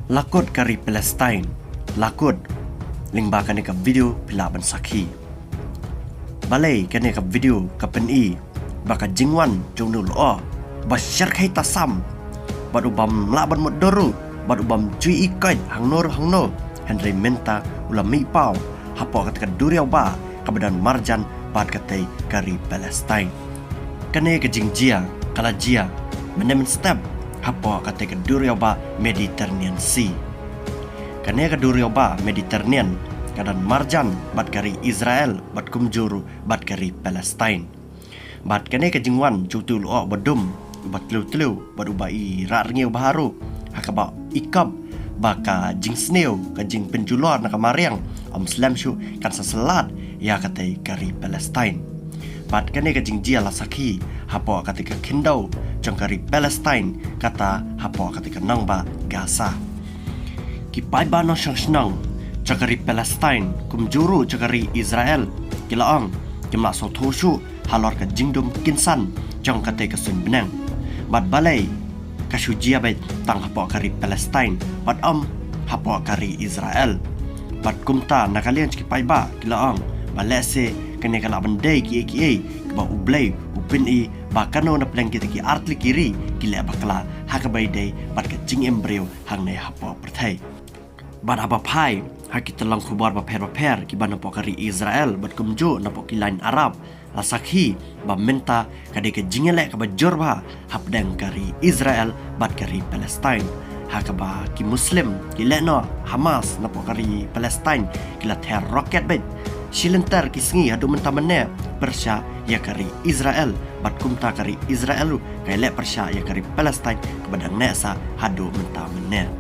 Lakut kari Palestin, lakut lingba kani ka video pila ban sakhi. Balai kani ka video ka pen baka jingwan jongnul o basyar khai tasam badubam laban modoru badubam cui ikai hangno Henry menta ulami pau hapo katika duriau ba kabadan marjan bad katai kari Palestin. Kani ka jingjia kala jia menemen step hapo katika duriau ba Mediterranean Sea. Kani ka duriau ba Mediterranean kadan marjan bad kari Israel bad kumjuru bad kari Palestin. Bad kani ka jingwan jutul o badum bad telu bad ubai rarngeu baharu hakaba ikab baka jing sneo ka jing penjulor na kamariang slam shu kan sasalat ya katai kari Palestin. Bad kani ka jing jia la sakhi hapo katika kindau jong kari Palestin kata hapo katika nangba Gaza. Kipai ba no snang cakari Palestin kumjuru cakari Israel kilaang kimla so thoshu halor ka jingdum kinsan jong katai ka sun benang. Bad balai kasujia bai tang hapo kari Palestin bad hapo kari Israel bad kumta nakalian kipai ba kilaang balese kene kala bandai ki ba ublay upin bakano na pleng kita ki artli kiri kila bakla hakabai dai bad ka jing embryo hang nei hapo perthai bad apa pai hakita lang khubar ba pher ki ban hapo kari Israel bad kumjo na po kilain Arab la sakhi ba menta kade ka jingele ka ba jorba hapdang kari Israel bad kari Palestin hakaba ki muslim ki leno Hamas na po kari Palestin kila ther rocket bet silentar kisngi hadu mentamane persya ya kari Israel bad kumta kari Israel kai le persya ya kari Palestin kabadang nesa hadu mentamane.